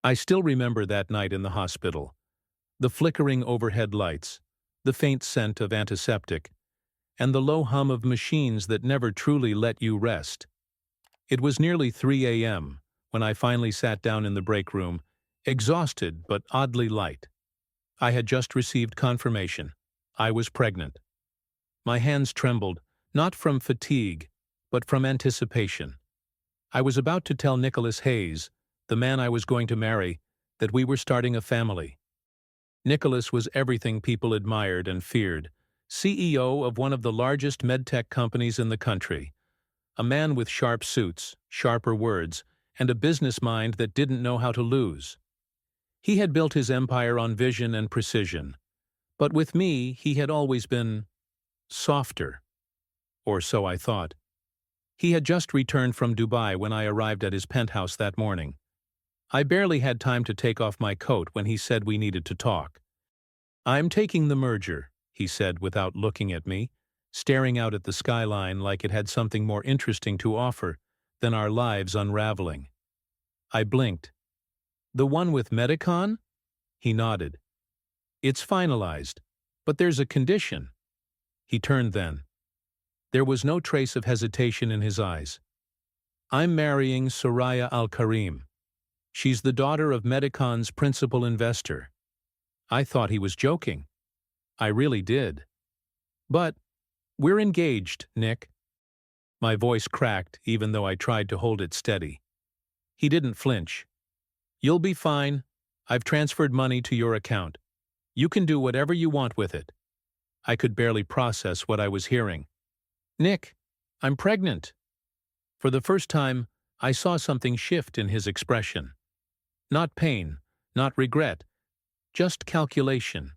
I still remember that night in the hospital. The flickering overhead lights, the faint scent of antiseptic, and the low hum of machines that never truly let you rest. It was nearly 3 a.m. when I finally sat down in the break room, exhausted but oddly light. I had just received confirmation. I was pregnant. My hands trembled, not from fatigue, but from anticipation. I was about to tell Nicholas Hayes, the man I was going to marry, that we were starting a family. Nicholas was everything people admired and feared, CEO of one of the largest medtech companies in the country, a man with sharp suits, sharper words, and a business mind that didn't know how to lose. He had built his empire on vision and precision, but with me he had always been softer, or so I thought. He had just returned from Dubai when I arrived at his penthouse that morning. I barely had time to take off my coat when he said we needed to talk. "I'm taking the merger," he said without looking at me, staring out at the skyline like it had something more interesting to offer than our lives unraveling. I blinked. "The one with Medicon?" He nodded. "It's finalized, but there's a condition." He turned then. There was no trace of hesitation in his eyes. "I'm marrying Soraya Al-Karim. She's the daughter of Medicon's principal investor." I thought he was joking. I really did. "But we're engaged, Nick." My voice cracked even though I tried to hold it steady. He didn't flinch. "You'll be fine. I've transferred money to your account. You can do whatever you want with it." I could barely process what I was hearing. "Nick, I'm pregnant." For the first time, I saw something shift in his expression. Not pain, not regret, just calculation.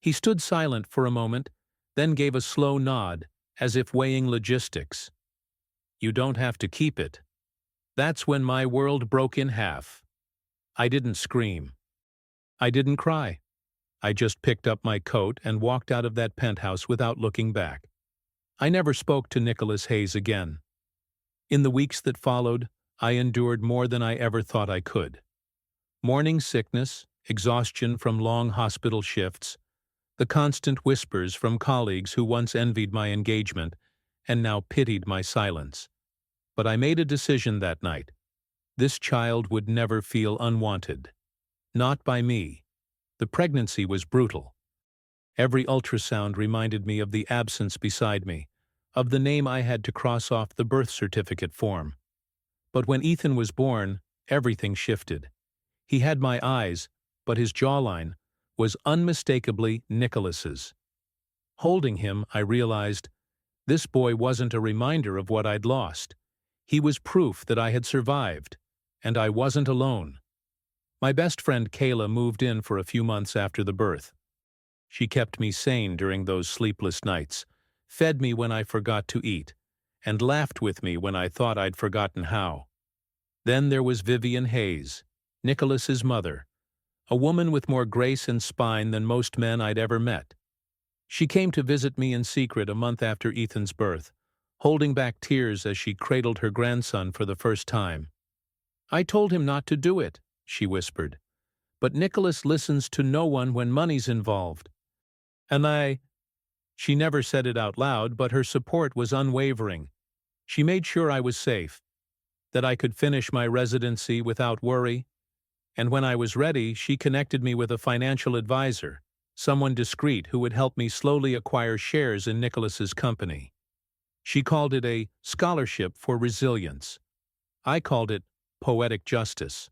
He stood silent for a moment, then gave a slow nod, as if weighing logistics. "You don't have to keep it." That's when my world broke in half. I didn't scream. I didn't cry. I just picked up my coat and walked out of that penthouse without looking back. I never spoke to Nicholas Hayes again. In the weeks that followed, I endured more than I ever thought I could. Morning sickness, exhaustion from long hospital shifts, the constant whispers from colleagues who once envied my engagement and now pitied my silence. But I made a decision that night. This child would never feel unwanted. Not by me. The pregnancy was brutal. Every ultrasound reminded me of the absence beside me, of the name I had to cross off the birth certificate form. But when Ethan was born, everything shifted. He had my eyes, but his jawline was unmistakably Nicholas's. Holding him, I realized this boy wasn't a reminder of what I'd lost. He was proof that I had survived, and I wasn't alone. My best friend Kayla moved in for a few months after the birth. She kept me sane during those sleepless nights, fed me when I forgot to eat, and laughed with me when I thought I'd forgotten how. Then there was Vivian Hayes, Nicholas's mother, a woman with more grace and spine than most men I'd ever met. She came to visit me in secret a month after Ethan's birth, holding back tears as she cradled her grandson for the first time. "I told him not to do it," she whispered. "But Nicholas listens to no one when money's involved. And She never said it out loud, but her support was unwavering. She made sure I was safe, that I could finish my residency without worry. And when I was ready, she connected me with a financial advisor, someone discreet who would help me slowly acquire shares in Nicholas's company. She called it a scholarship for resilience. I called it poetic justice.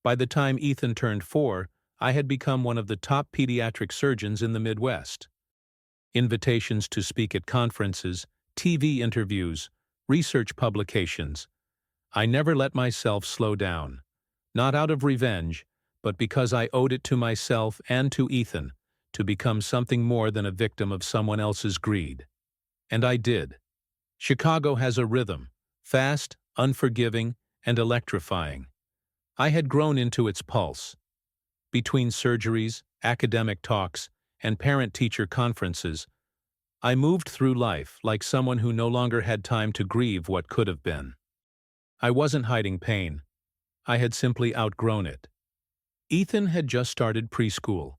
By the time Ethan turned 4, I had become one of the top pediatric surgeons in the Midwest. Invitations to speak at conferences, TV interviews, research publications. I never let myself slow down. Not out of revenge, but because I owed it to myself and to Ethan to become something more than a victim of someone else's greed. And I did. Chicago has a rhythm, fast, unforgiving, and electrifying. I had grown into its pulse. Between surgeries, academic talks, and parent-teacher conferences, I moved through life like someone who no longer had time to grieve what could have been. I wasn't hiding pain. I had simply outgrown it. Ethan had just started preschool.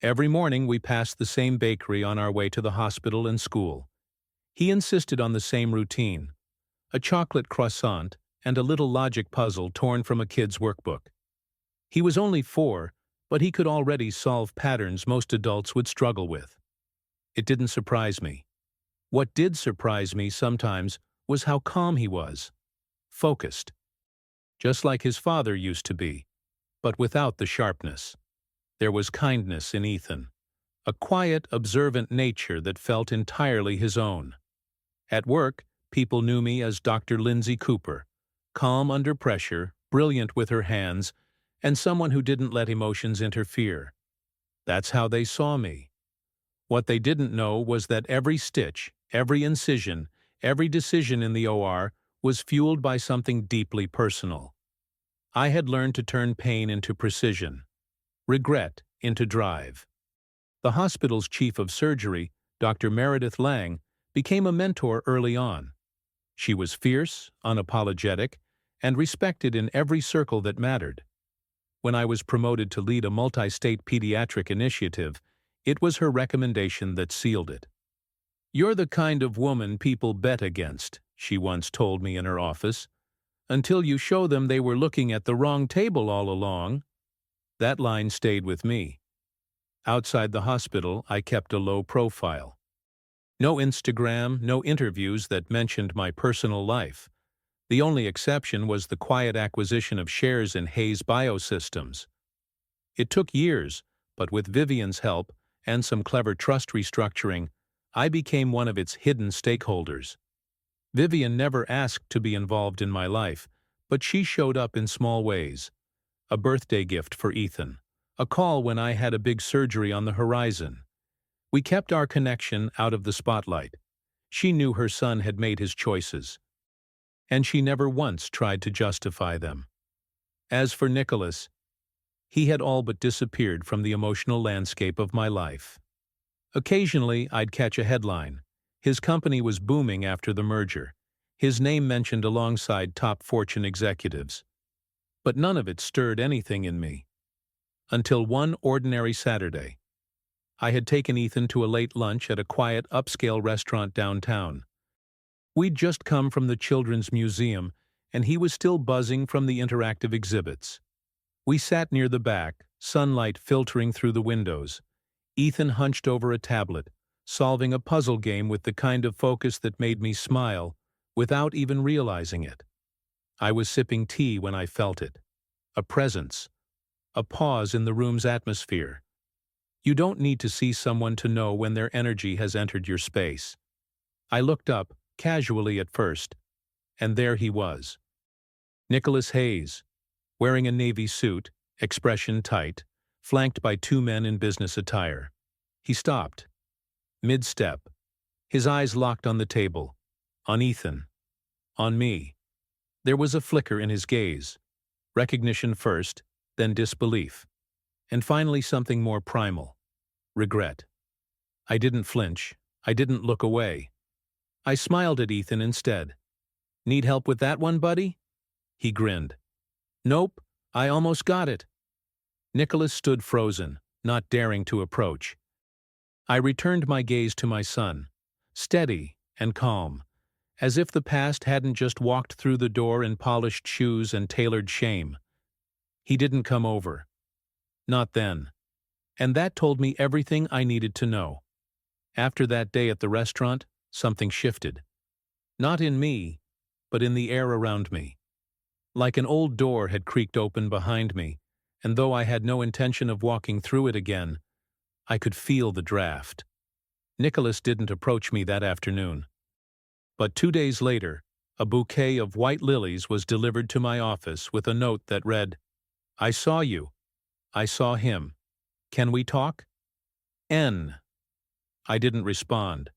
Every morning we passed the same bakery on our way to the hospital and school. He insisted on the same routine: a chocolate croissant and a little logic puzzle torn from a kid's workbook. He was only 4, but he could already solve patterns most adults would struggle with. It didn't surprise me. What did surprise me sometimes was how calm he was. Focused. Just like his father used to be, but without the sharpness. There was kindness in Ethan. A quiet, observant nature that felt entirely his own. At work, people knew me as Dr. Lindsay Cooper, calm under pressure, brilliant with her hands, and someone who didn't let emotions interfere. That's how they saw me. What they didn't know was that every stitch, every incision, every decision in the OR was fueled by something deeply personal. I had learned to turn pain into precision, regret into drive. The hospital's chief of surgery, Dr. Meredith Lang, became a mentor early on. She was fierce, unapologetic, and respected in every circle that mattered. When I was promoted to lead a multi-state pediatric initiative, it was her recommendation that sealed it. "You're the kind of woman people bet against," she once told me in her office, "until you show them they were looking at the wrong table all along." That line stayed with me. Outside the hospital, I kept a low profile. No Instagram, no interviews that mentioned my personal life. The only exception was the quiet acquisition of shares in Hayes Biosystems. It took years, but with Vivian's help and some clever trust restructuring, I became one of its hidden stakeholders. Vivian never asked to be involved in my life, but she showed up in small ways. A birthday gift for Ethan, a call when I had a big surgery on the horizon. We kept our connection out of the spotlight. She knew her son had made his choices, and she never once tried to justify them. As for Nicholas, he had all but disappeared from the emotional landscape of my life. Occasionally, I'd catch a headline. His company was booming after the merger, his name mentioned alongside top Fortune executives. But none of it stirred anything in me. Until one ordinary Saturday. I had taken Ethan to a late lunch at a quiet, upscale restaurant downtown. We'd just come from the Children's Museum, and he was still buzzing from the interactive exhibits. We sat near the back, sunlight filtering through the windows. Ethan hunched over a tablet, solving a puzzle game with the kind of focus that made me smile, without even realizing it. I was sipping tea when I felt it. A presence. A pause in the room's atmosphere. You don't need to see someone to know when their energy has entered your space. I looked up, casually at first, and there he was. Nicholas Hayes, wearing a navy suit, expression tight, flanked by 2 men in business attire. He stopped. Mid-step. His eyes locked on the table. On Ethan. On me. There was a flicker in his gaze. Recognition first, then disbelief. And finally something more primal. Regret. I didn't flinch. I didn't look away. I smiled at Ethan instead. "Need help with that one, buddy?" He grinned. "Nope, I almost got it." Nicholas stood frozen, not daring to approach. I returned my gaze to my son, steady and calm, as if the past hadn't just walked through the door in polished shoes and tailored shame. He didn't come over. Not then. And that told me everything I needed to know. After that day at the restaurant, something shifted. Not in me, but in the air around me. Like an old door had creaked open behind me, and though I had no intention of walking through it again, I could feel the draft. Nicholas didn't approach me that afternoon. But 2 days later, a bouquet of white lilies was delivered to my office with a note that read, "I saw you. I saw him. Can we talk? N." I didn't respond.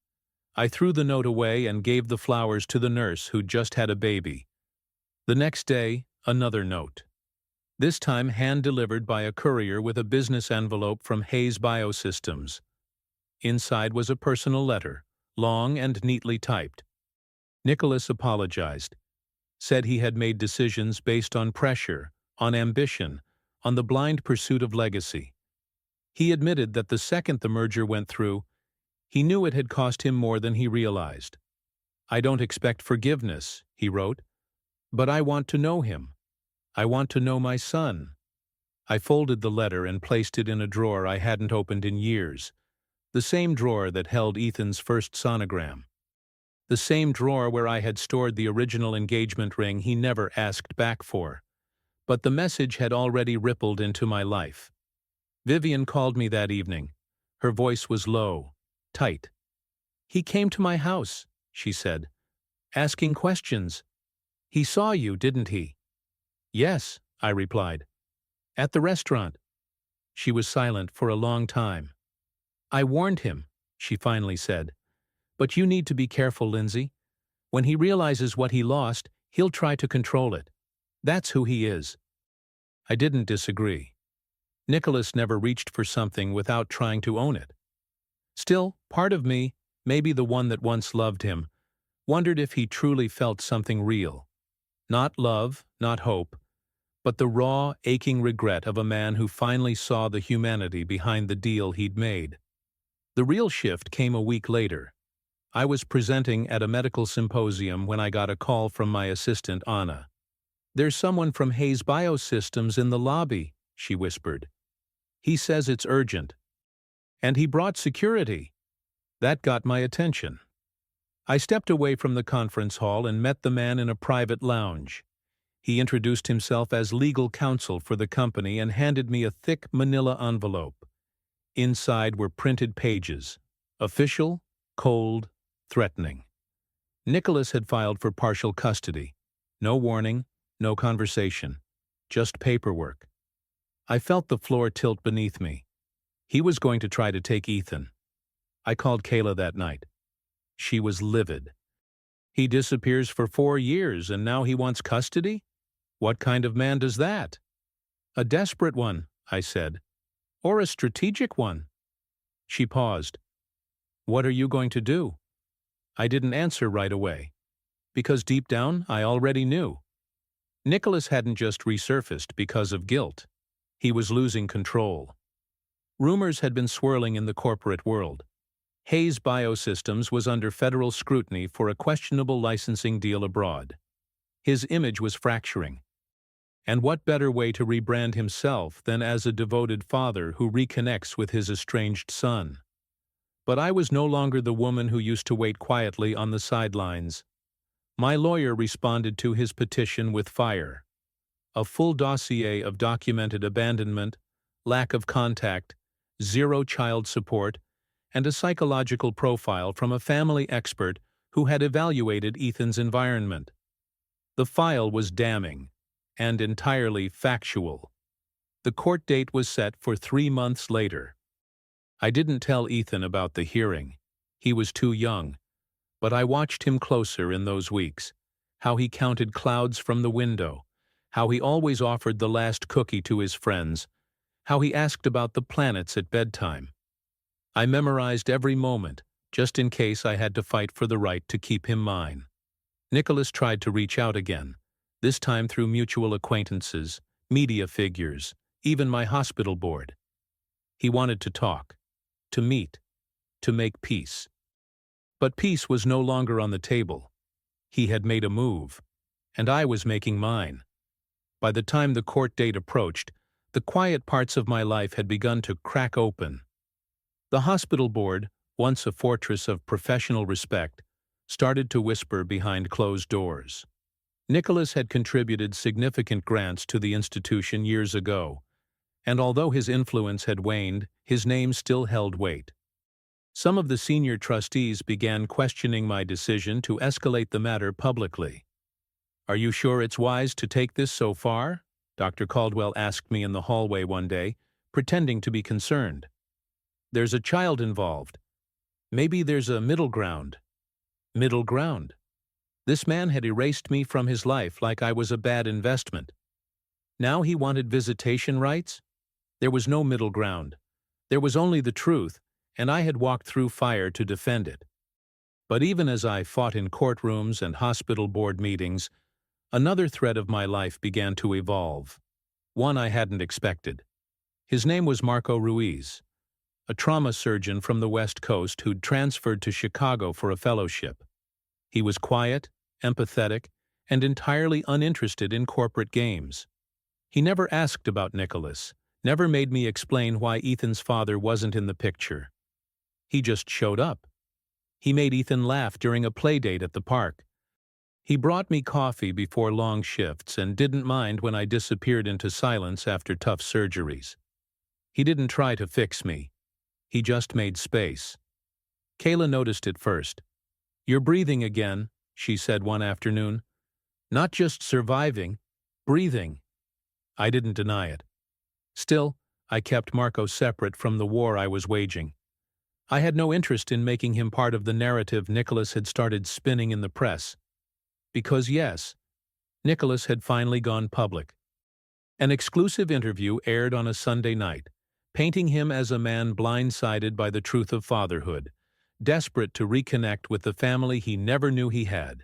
I threw the note away and gave the flowers to the nurse who'd just had a baby. The next day, another note. This time hand-delivered by a courier with a business envelope from Hayes Biosystems. Inside was a personal letter, long and neatly typed. Nicholas apologized. said he had made decisions based on pressure, on ambition, on the blind pursuit of legacy. He admitted that the second the merger went through, he knew it had cost him more than he realized. "I don't expect forgiveness," he wrote, "but I want to know him. I want to know my son." I folded the letter and placed it in a drawer I hadn't opened in years, the same drawer that held Ethan's first sonogram. The same drawer where I had stored the original engagement ring he never asked back for. But the message had already rippled into my life. Vivian called me that evening. Her voice was low, tight. "He came to my house," she said, "asking questions. He saw you, didn't he?" "Yes," I replied. "At the restaurant." She was silent for a long time. "I warned him," she finally said. "But you need to be careful, Lindsay. When he realizes what he lost, he'll try to control it. That's who he is." I didn't disagree. Nicholas never reached for something without trying to own it. Still, part of me, maybe the one that once loved him, wondered if he truly felt something real. Not love, not hope, but the raw, aching regret of a man who finally saw the humanity behind the deal he'd made. The real shift came a week later. I was presenting at a medical symposium when I got a call from my assistant, Anna. "There's someone from Hayes Biosystems in the lobby," she whispered. "He says it's urgent. And he brought security." That got my attention. I stepped away from the conference hall and met the man in a private lounge. He introduced himself as legal counsel for the company and handed me a thick manila envelope. Inside were printed pages. Official, cold, threatening. Nicholas had filed for partial custody. No warning, no conversation. Just paperwork. I felt the floor tilt beneath me. He was going to try to take Ethan. I called Kayla that night. She was livid. "He disappears for 4 years and now he wants custody? What kind of man does that?" "A desperate one," I said. "Or a strategic one." She paused. "What are you going to do?" I didn't answer right away, because deep down I already knew. Nicholas hadn't just resurfaced because of guilt. He was losing control. Rumors had been swirling in the corporate world. Hayes Biosystems was under federal scrutiny for a questionable licensing deal abroad. His image was fracturing. And what better way to rebrand himself than as a devoted father who reconnects with his estranged son? But I was no longer the woman who used to wait quietly on the sidelines. My lawyer responded to his petition with fire. A full dossier of documented abandonment, lack of contact, zero child support, and a psychological profile from a family expert who had evaluated Ethan's environment. The file was damning and entirely factual. The court date was set for 3 months later. I didn't tell Ethan about the hearing. He was too young. But I watched him closer in those weeks. How he counted clouds from the window. How he always offered the last cookie to his friends. How he asked about the planets at bedtime. I memorized every moment, just in case I had to fight for the right to keep him mine. Nicholas tried to reach out again, this time through mutual acquaintances, media figures, even my hospital board. He wanted to talk, to meet, to make peace. But peace was no longer on the table. He had made a move, and I was making mine. By the time the court date approached, the quiet parts of my life had begun to crack open. The hospital board, once a fortress of professional respect, started to whisper behind closed doors. Nicholas had contributed significant grants to the institution years ago, and although his influence had waned, his name still held weight. Some of the senior trustees began questioning my decision to escalate the matter publicly. "Are you sure it's wise to take this so far?" Dr. Caldwell asked me in the hallway one day, pretending to be concerned. "There's a child involved. Maybe there's a middle ground." Middle ground? This man had erased me from his life like I was a bad investment. Now he wanted visitation rights? There was no middle ground. There was only the truth, and I had walked through fire to defend it. But even as I fought in courtrooms and hospital board meetings, Another thread of my life began to evolve, one I hadn't expected. His name was Marco Ruiz, a trauma surgeon from the West Coast who'd transferred to Chicago for a fellowship. He was quiet, empathetic, and entirely uninterested in corporate games. He never asked about Nicholas, never made me explain why Ethan's father wasn't in the picture. He just showed up. He made Ethan laugh during a play date at the park. He brought me coffee before long shifts and didn't mind when I disappeared into silence after tough surgeries. He didn't try to fix me. He just made space. Kayla noticed it first. "You're breathing again," she said one afternoon. "Not just surviving, breathing." I didn't deny it. Still, I kept Marco separate from the war I was waging. I had no interest in making him part of the narrative Nicholas had started spinning in the press. Because yes, Nicholas had finally gone public. An exclusive interview aired on a Sunday night, painting him as a man blindsided by the truth of fatherhood, desperate to reconnect with the family he never knew he had.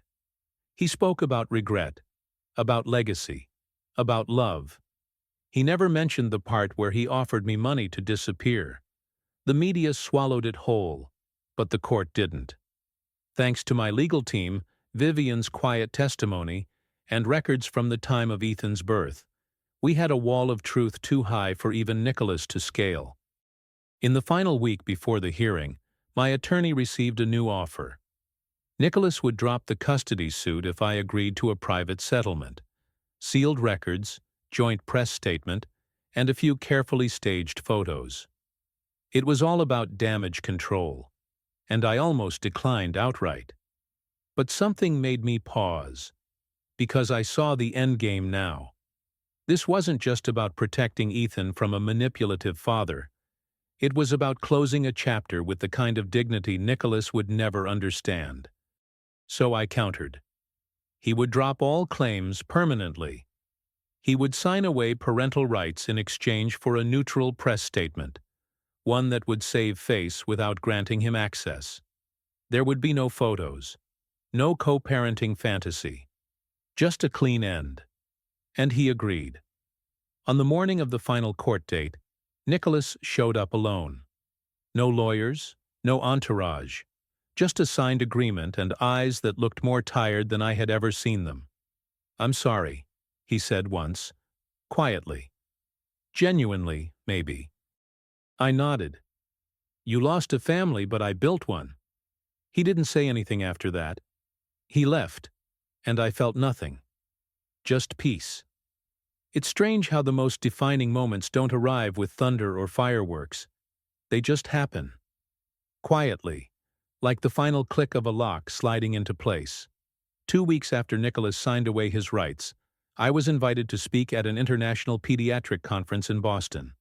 He spoke about regret, about legacy, about love. He never mentioned the part where he offered me money to disappear. The media swallowed it whole, but the court didn't. Thanks to my legal team, Vivian's quiet testimony, and records from the time of Ethan's birth, we had a wall of truth too high for even Nicholas to scale. In the final week before the hearing, my attorney received a new offer. Nicholas would drop the custody suit if I agreed to a private settlement. Sealed records, joint press statement, and a few carefully staged photos. It was all about damage control, and I almost declined outright. But something made me pause, because I saw the endgame now. This wasn't just about protecting Ethan from a manipulative father. It was about closing a chapter with the kind of dignity Nicholas would never understand. So I countered. He would drop all claims permanently. He would sign away parental rights in exchange for a neutral press statement, one that would save face without granting him access. There would be no photos, no co-parenting fantasy, just a clean end. And he agreed. On the morning of the final court date, Nicholas showed up alone. No lawyers, no entourage, just a signed agreement and eyes that looked more tired than I had ever seen them. "I'm sorry," he said once, quietly. Genuinely, maybe. I nodded. "You lost a family, but I built one." He didn't say anything after that. He left, and I felt nothing. Just peace. It's strange how the most defining moments don't arrive with thunder or fireworks. They just happen. Quietly, like the final click of a lock sliding into place. 2 weeks after Nicholas signed away his rights, I was invited to speak at an international pediatric conference in Boston.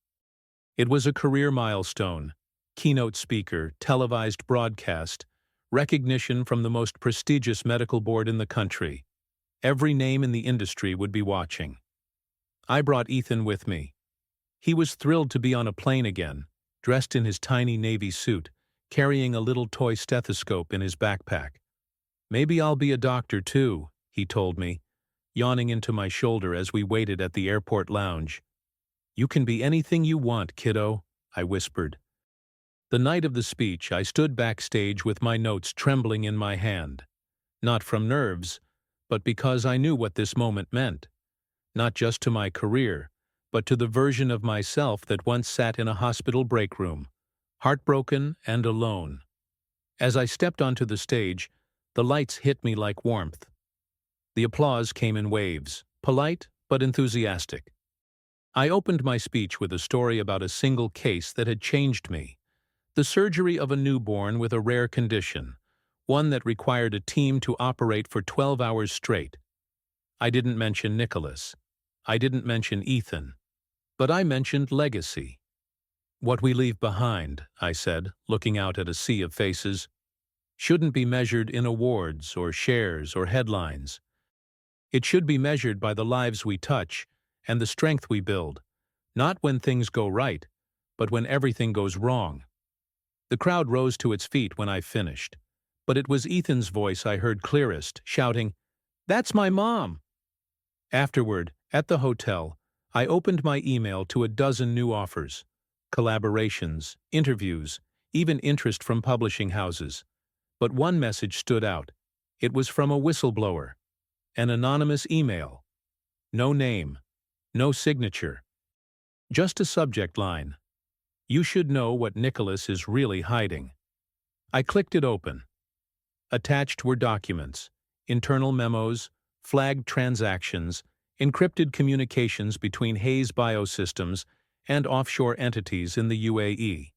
It was a career milestone, keynote speaker, televised broadcast, recognition from the most prestigious medical board in the country. Every name in the industry would be watching. I brought Ethan with me. He was thrilled to be on a plane again, dressed in his tiny navy suit, carrying a little toy stethoscope in his backpack. "Maybe I'll be a doctor too," he told me, yawning into my shoulder as we waited at the airport lounge. "You can be anything you want, kiddo," I whispered. The night of the speech, I stood backstage with my notes trembling in my hand. Not from nerves, but because I knew what this moment meant. Not just to my career, but to the version of myself that once sat in a hospital break room, heartbroken and alone. As I stepped onto the stage, the lights hit me like warmth. The applause came in waves, polite but enthusiastic. I opened my speech with a story about a single case that had changed me. The surgery of a newborn with a rare condition, one that required a team to operate for 12 hours straight. I didn't mention Nicholas. I didn't mention Ethan. But I mentioned legacy. "What we leave behind," I said, looking out at a sea of faces, "shouldn't be measured in awards or shares or headlines. It should be measured by the lives we touch and the strength we build, not when things go right, but when everything goes wrong." The crowd rose to its feet when I finished, but it was Ethan's voice I heard clearest, shouting, "That's my mom!" Afterward, at the hotel, I opened my email to a dozen new offers, collaborations, interviews, even interest from publishing houses. But one message stood out. It was from a whistleblower. An anonymous email. No name. No signature. Just a subject line. You should know what Nicholas is really hiding. I clicked it open. Attached were documents, internal memos, flagged transactions, encrypted communications between Hayes Biosystems and offshore entities in the UAE.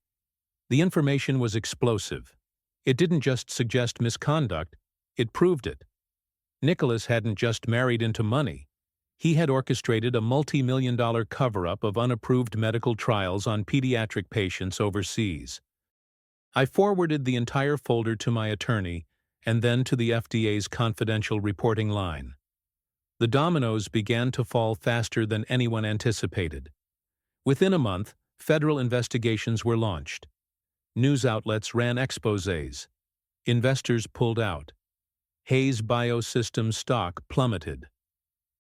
The information was explosive. It didn't just suggest misconduct, it proved it. Nicholas hadn't just married into money. He had orchestrated a multi-million-dollar cover-up of unapproved medical trials on pediatric patients overseas. I forwarded the entire folder to my attorney and then to the FDA's confidential reporting line. The dominoes began to fall faster than anyone anticipated. Within a month, federal investigations were launched. News outlets ran exposés. Investors pulled out. Hayes Biosystems stock plummeted.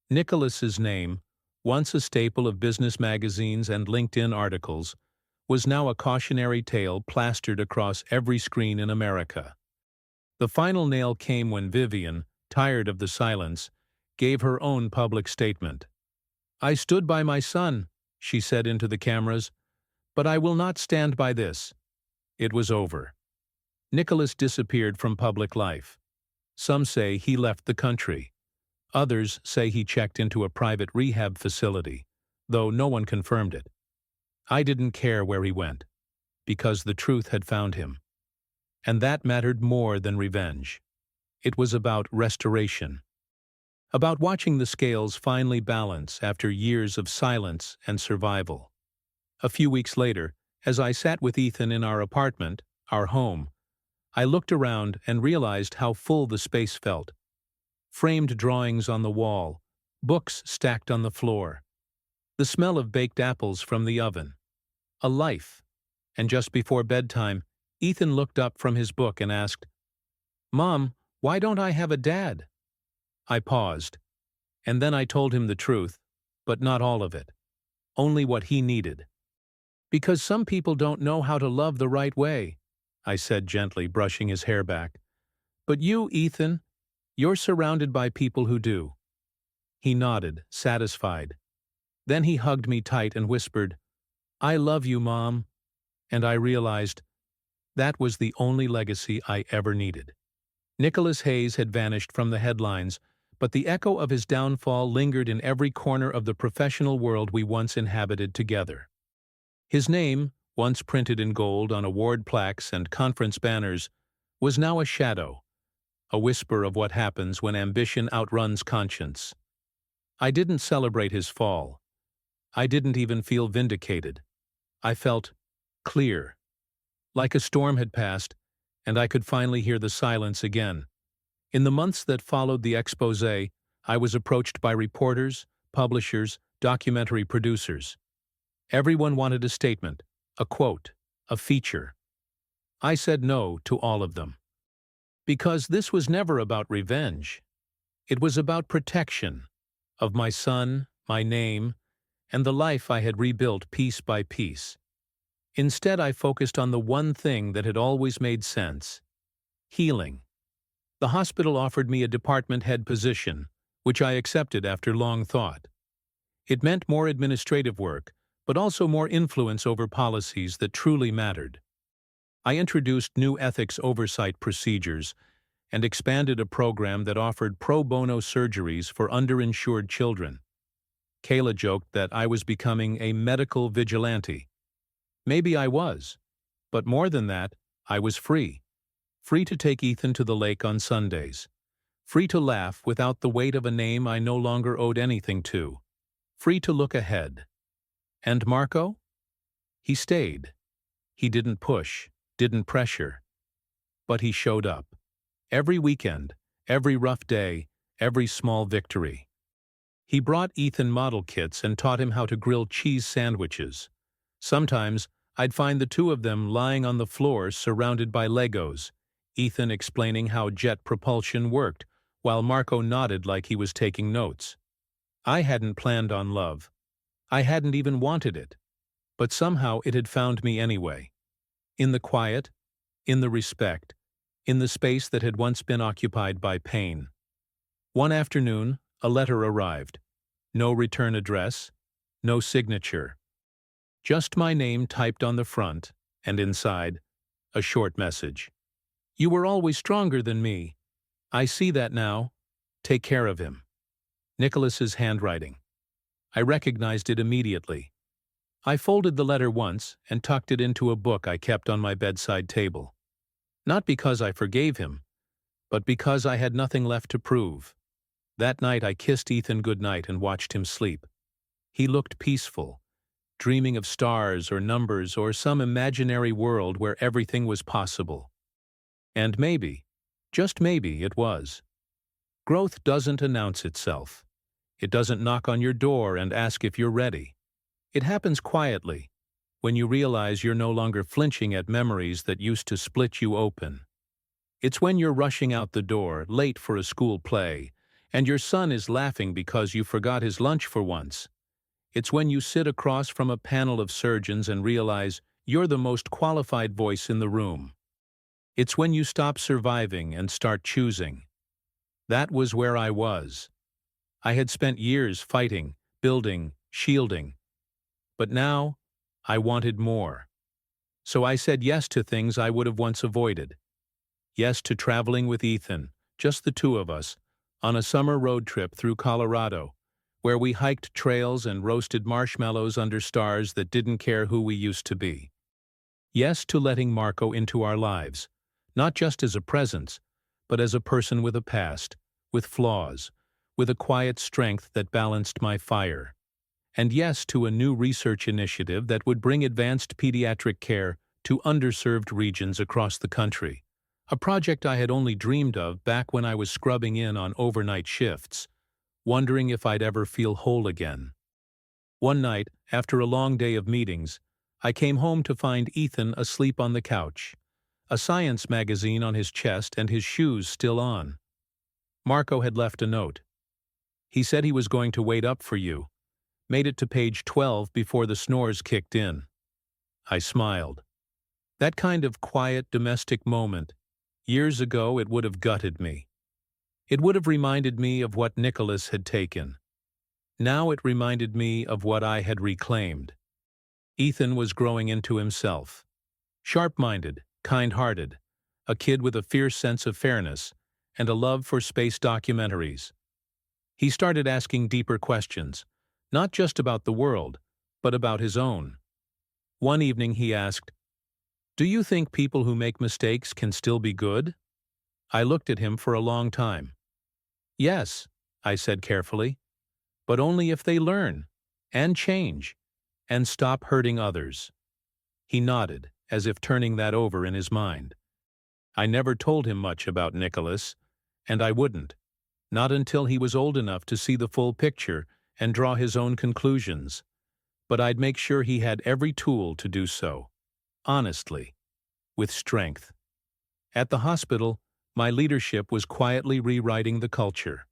Nicholas's name, once a staple of business magazines and LinkedIn articles, was now a cautionary tale plastered across every screen in America. The final nail came when Vivian, tired of the silence, gave her own public statement. "I stood by my son," she said into the cameras, "but I will not stand by this." It was over. Nicholas disappeared from public life. Some say he left the country. Others say he checked into a private rehab facility, though no one confirmed it. I didn't care where he went, because the truth had found him. And that mattered more than revenge. It was about restoration. About watching the scales finally balance after years of silence and survival. A few weeks later, as I sat with Ethan in our apartment, our home, I looked around and realized how full the space felt. Framed drawings on the wall, books stacked on the floor, the smell of baked apples from the oven. A life. And just before bedtime, Ethan looked up from his book and asked, "Mom, why don't I have a dad?" I paused, and then I told him the truth, but not all of it. Only what he needed. "Because some people don't know how to love the right way," I said gently, brushing his hair back. "But you, Ethan, you're surrounded by people who do." He nodded, satisfied. Then he hugged me tight and whispered, "I love you, Mom." And I realized that was the only legacy I ever needed. Nicholas Hayes had vanished from the headlines, but the echo of his downfall lingered in every corner of the professional world we once inhabited together. His name, once printed in gold on award plaques and conference banners, was now a shadow, a whisper of what happens when ambition outruns conscience. I didn't celebrate his fall. I didn't even feel vindicated. I felt clear. Like a storm had passed, and I could finally hear the silence again. In the months that followed the exposé, I was approached by reporters, publishers, documentary producers. Everyone wanted a statement, a quote, a feature. I said no to all of them. Because this was never about revenge. It was about protection of my son, my name, and the life I had rebuilt piece by piece. Instead, I focused on the one thing that had always made sense: healing. The hospital offered me a department head position, which I accepted after long thought. It meant more administrative work, but also more influence over policies that truly mattered. I introduced new ethics oversight procedures and expanded a program that offered pro bono surgeries for underinsured children. Kayla joked that I was becoming a medical vigilante. Maybe I was, but more than that, I was free. Free to take Ethan to the lake on Sundays. Free to laugh without the weight of a name I no longer owed anything to. Free to look ahead. And Marco? He stayed. He didn't push, didn't pressure. But he showed up. Every weekend, every rough day, every small victory. He brought Ethan model kits and taught him how to grill cheese sandwiches. Sometimes, I'd find the two of them lying on the floor surrounded by Legos, Ethan explaining how jet propulsion worked, while Marco nodded like he was taking notes. I hadn't planned on love. I hadn't even wanted it. But somehow it had found me anyway. In the quiet, in the respect, in the space that had once been occupied by pain. One afternoon, a letter arrived. No return address, no signature. Just my name typed on the front, and inside, a short message. You were always stronger than me. I see that now. Take care of him. Nicholas's handwriting. I recognized it immediately. I folded the letter once and tucked it into a book I kept on my bedside table. Not because I forgave him, but because I had nothing left to prove. That night I kissed Ethan goodnight and watched him sleep. He looked peaceful, dreaming of stars or numbers or some imaginary world where everything was possible. And maybe, just maybe, it was. Growth doesn't announce itself. It doesn't knock on your door and ask if you're ready. It happens quietly, when you realize you're no longer flinching at memories that used to split you open. It's when you're rushing out the door, late for a school play, and your son is laughing because you forgot his lunch for once. It's when you sit across from a panel of surgeons and realize you're the most qualified voice in the room. It's when you stop surviving and start choosing. That was where I was. I had spent years fighting, building, shielding. But now, I wanted more. So I said yes to things I would have once avoided. Yes to traveling with Ethan, just the two of us, on a summer road trip through Colorado, where we hiked trails and roasted marshmallows under stars that didn't care who we used to be. Yes to letting Marco into our lives, not just as a presence, but as a person with a past, with flaws, with a quiet strength that balanced my fire. And yes to a new research initiative that would bring advanced pediatric care to underserved regions across the country, a project I had only dreamed of back when I was scrubbing in on overnight shifts, wondering if I'd ever feel whole again. One night, after a long day of meetings, I came home to find Ethan asleep on the couch, a science magazine on his chest and his shoes still on. Marco had left a note. He said he was going to wait up for you. Made it to page 12 before the snores kicked in. I smiled. That kind of quiet domestic moment, years ago it would have gutted me. It would have reminded me of what Nicholas had taken. Now it reminded me of what I had reclaimed. Ethan was growing into himself. Sharp-minded, kind-hearted, a kid with a fierce sense of fairness and a love for space documentaries. He started asking deeper questions, not just about the world, but about his own. One evening he asked, "Do you think people who make mistakes can still be good?" I looked at him for a long time. "Yes," I said carefully, "but only if they learn, and change, and stop hurting others." He nodded, as if turning that over in his mind. I never told him much about Nicholas, and I wouldn't, not until he was old enough to see the full picture and draw his own conclusions. But I'd make sure he had every tool to do so, honestly, with strength. At the hospital, my leadership was quietly rewriting the culture.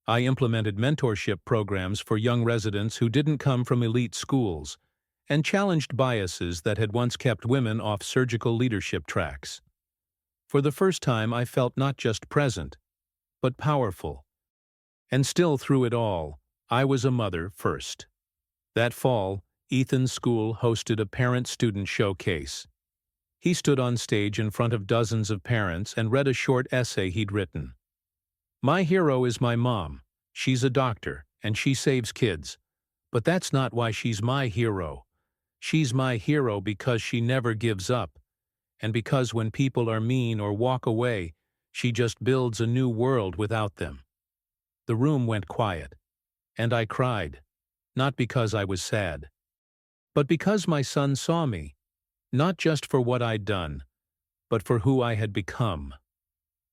I implemented mentorship programs for young residents who didn't come from elite schools and challenged biases that had once kept women off surgical leadership tracks. For the first time, I felt not just present, but powerful. And still through it all, I was a mother first. That fall, Ethan's school hosted a parent-student showcase. He stood on stage in front of dozens of parents and read a short essay he'd written. "My hero is my mom. She's a doctor, and she saves kids. But that's not why she's my hero. She's my hero because she never gives up, and because when people are mean or walk away, she just builds a new world without them." The room went quiet, and I cried, not because I was sad, but because my son saw me, not just for what I'd done, but for who I had become.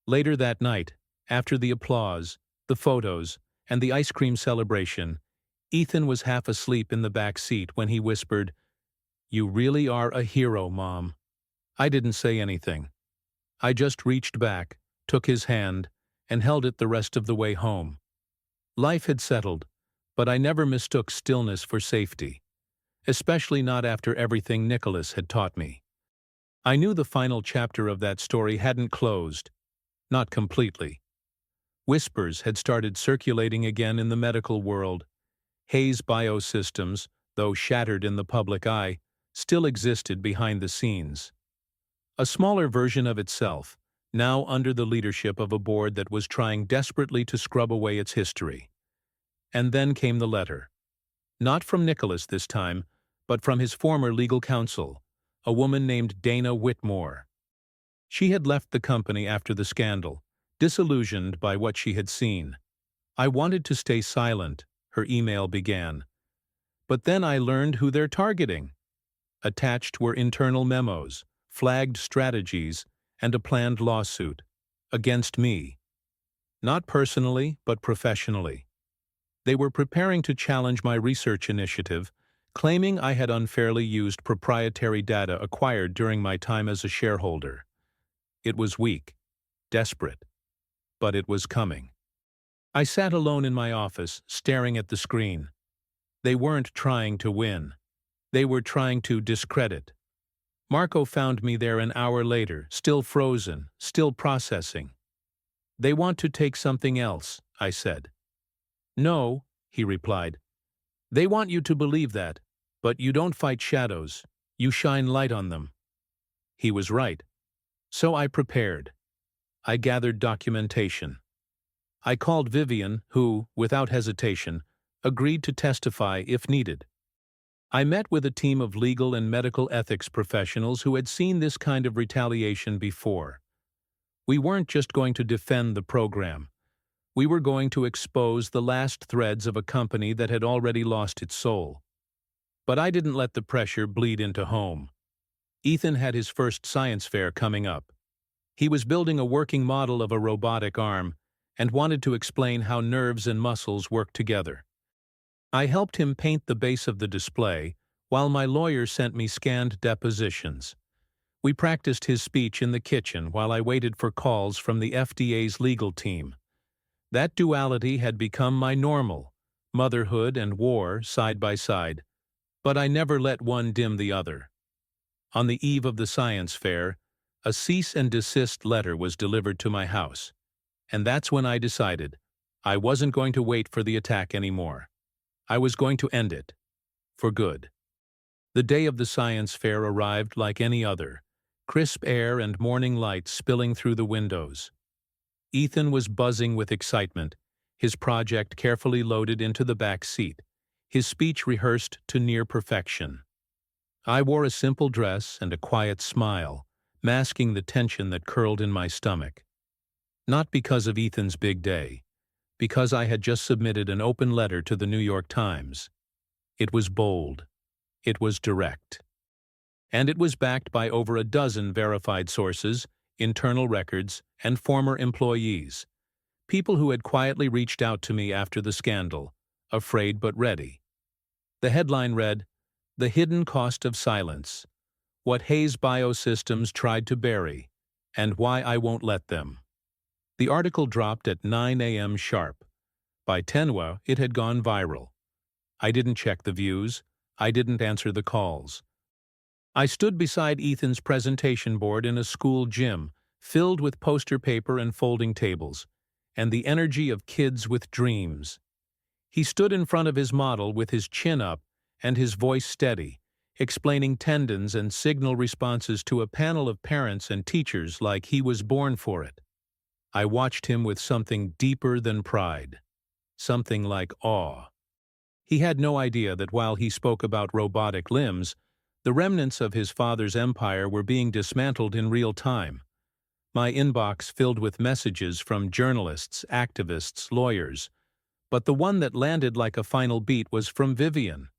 Later that night, after the applause, the photos, and the ice cream celebration, Ethan was half asleep in the back seat when he whispered, "You really are a hero, Mom." I didn't say anything. I just reached back, took his hand, and held it the rest of the way home. Life had settled, But I never mistook stillness for safety, especially not after everything Nicholas had taught me. I knew the final chapter of that story hadn't closed, not completely. Whispers had started circulating again in the medical world. Hayes Biosystems, though shattered in the public eye, still existed behind the scenes. A smaller version of itself, now under the leadership of a board that was trying desperately to scrub away its history. And then came the letter. Not from Nicholas this time, but from his former legal counsel, a woman named Dana Whitmore. She had left the company after the scandal, disillusioned by what she had seen. "I wanted to stay silent," her email began. "But then I learned who they're targeting." Attached were internal memos, flagged strategies, and a planned lawsuit. Against me. Not personally, but professionally. They were preparing to challenge my research initiative, claiming I had unfairly used proprietary data acquired during my time as a shareholder. It was weak, desperate, but it was coming. I sat alone in my office, staring at the screen. They weren't trying to win. They were trying to discredit. Marco found me there an hour later, still frozen, still processing. "They want to take something else," I said. "No," he replied. "They want you to believe that, but you don't fight shadows, you shine light on them." He was right. So I prepared. I gathered documentation. I called Vivian, who, without hesitation, agreed to testify if needed. I met with a team of legal and medical ethics professionals who had seen this kind of retaliation before. We weren't just going to defend the program. We were going to expose the last threads of a company that had already lost its soul. But I didn't let the pressure bleed into home. Ethan had his first science fair coming up. He was building a working model of a robotic arm and wanted to explain how nerves and muscles work together. I helped him paint the base of the display, while my lawyer sent me scanned depositions. We practiced his speech in the kitchen while I waited for calls from the FDA's legal team. That duality had become my normal, motherhood and war side by side, but I never let one dim the other. On the eve of the science fair, a cease and desist letter was delivered to my house, and that's when I decided I wasn't going to wait for the attack anymore. I was going to end it. For good. The day of the science fair arrived like any other, crisp air and morning light spilling through the windows. Ethan was buzzing with excitement, his project carefully loaded into the back seat, his speech rehearsed to near perfection. I wore a simple dress and a quiet smile, masking the tension that curled in my stomach. Not because of Ethan's big day, because I had just submitted an open letter to the New York Times. It was bold. It was direct. And it was backed by over a dozen verified sources, internal records, and former employees, people who had quietly reached out to me after the scandal, afraid but ready. The headline read, "The Hidden Cost of Silence: What Hayes Biosystems Tried to Bury, and Why I Won't Let Them." The article dropped at 9 a.m. sharp. By 10 it had gone viral. I didn't check the views. I didn't answer the calls. I stood beside Ethan's presentation board in a school gym, filled with poster paper and folding tables, and the energy of kids with dreams. He stood in front of his model with his chin up and his voice steady, explaining tendons and signal responses to a panel of parents and teachers like he was born for it. I watched him with something deeper than pride, something like awe. He had no idea that while he spoke about robotic limbs, the remnants of his father's empire were being dismantled in real time. My inbox filled with messages from journalists, activists, lawyers, but the one that landed like a final beat was from Vivian.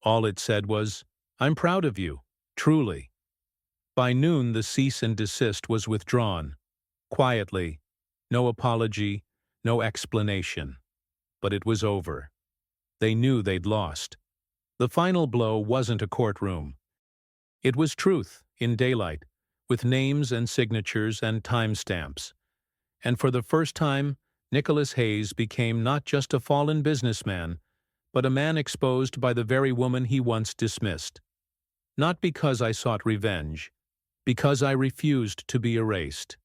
All it said was, "I'm proud of you, truly." By noon, the cease and desist was withdrawn, quietly. No apology, no explanation. But it was over. They knew they'd lost. The final blow wasn't a courtroom. It was truth, in daylight, with names and signatures and timestamps. And for the first time, Nicholas Hayes became not just a fallen businessman, but a man exposed by the very woman he once dismissed. Not because I sought revenge, because I refused to be erased.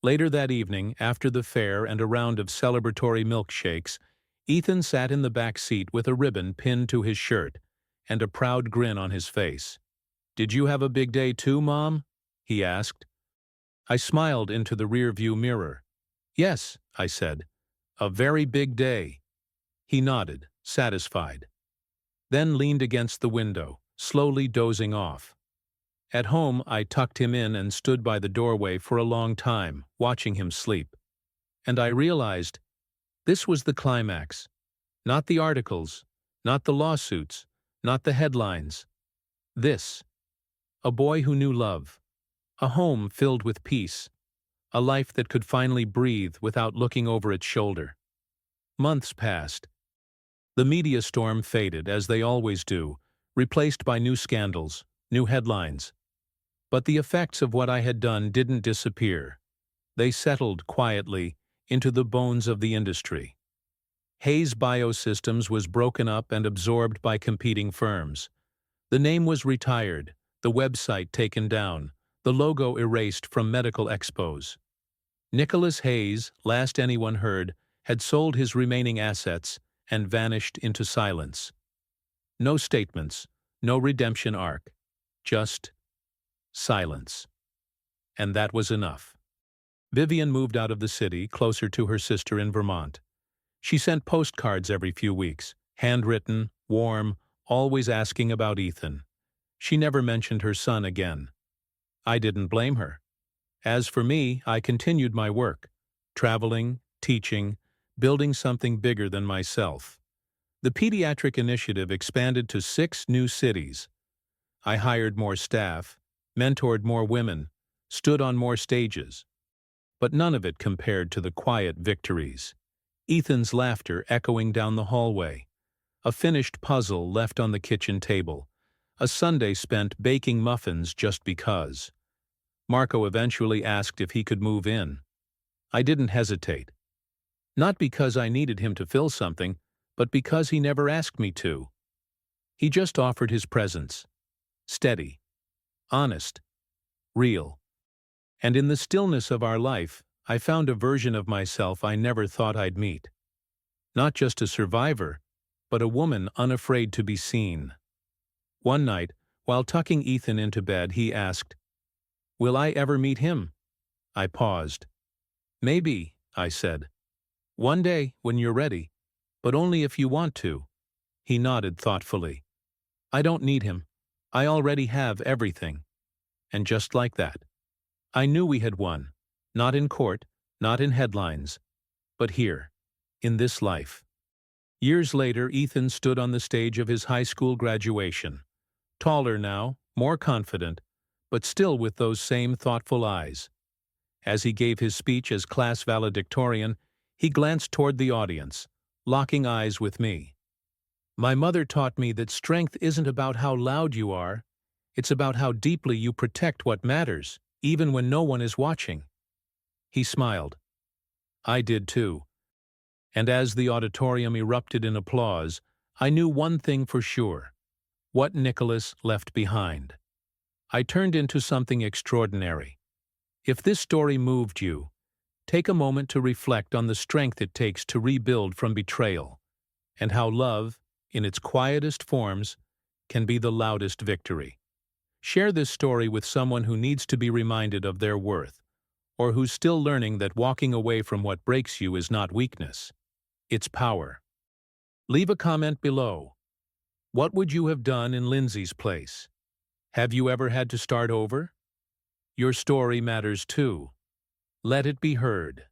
Later that evening, after the fair and a round of celebratory milkshakes, Ethan sat in the back seat with a ribbon pinned to his shirt and a proud grin on his face. "Did you have a big day too, Mom?" he asked. I smiled into the rear-view mirror. "Yes," I said, "a very big day." He nodded, satisfied. Then leaned against the window, slowly dozing off. At home, I tucked him in and stood by the doorway for a long time, watching him sleep. And I realized this was the climax. Not the articles, not the lawsuits, not the headlines. This. A boy who knew love. A home filled with peace. A life that could finally breathe without looking over its shoulder. Months passed. The media storm faded, as they always do, replaced by new scandals, new headlines. But the effects of what I had done didn't disappear. They settled quietly into the bones of the industry. Hayes Biosystems was broken up and absorbed by competing firms. The name was retired, the website taken down, the logo erased from medical expos. Nicholas Hayes, last anyone heard, had sold his remaining assets and vanished into silence. No statements, no redemption arc, just silence. And that was enough. Vivian moved out of the city, closer to her sister in Vermont. She sent postcards every few weeks, handwritten, warm, always asking about Ethan. She never mentioned her son again. I didn't blame her. As for me, I continued my work, traveling, teaching, building something bigger than myself. The pediatric initiative expanded to 6 new cities. I hired more staff, mentored more women, stood on more stages. But none of it compared to the quiet victories. Ethan's laughter echoing down the hallway, a finished puzzle left on the kitchen table, a Sunday spent baking muffins just because. Marco eventually asked if he could move in. I didn't hesitate. Not because I needed him to fill something, but because he never asked me to. He just offered his presence. Steady. Honest. Real. And in the stillness of our life, I found a version of myself I never thought I'd meet. Not just a survivor, but a woman unafraid to be seen. One night, while tucking Ethan into bed, he asked, "Will I ever meet him?" I paused. "Maybe," I said. "One day, when you're ready, but only if you want to." He nodded thoughtfully. "I don't need him. I already have everything." And just like that, I knew we had won. Not in court, not in headlines, but here, in this life. Years later, Ethan stood on the stage of his high school graduation. Taller now, more confident, but still with those same thoughtful eyes. As he gave his speech as class valedictorian, he glanced toward the audience, locking eyes with me. "My mother taught me that strength isn't about how loud you are, it's about how deeply you protect what matters, even when no one is watching." He smiled. I did too. And as the auditorium erupted in applause, I knew one thing for sure: what Nicholas left behind. I turned into something extraordinary. If this story moved you, take a moment to reflect on the strength it takes to rebuild from betrayal, and how love, in its quietest forms, can be the loudest victory. Share this story with someone who needs to be reminded of their worth, or who's still learning that walking away from what breaks you is not weakness, it's power. Leave a comment below. What would you have done in Lindsay's place? Have you ever had to start over? Your story matters too. Let it be heard.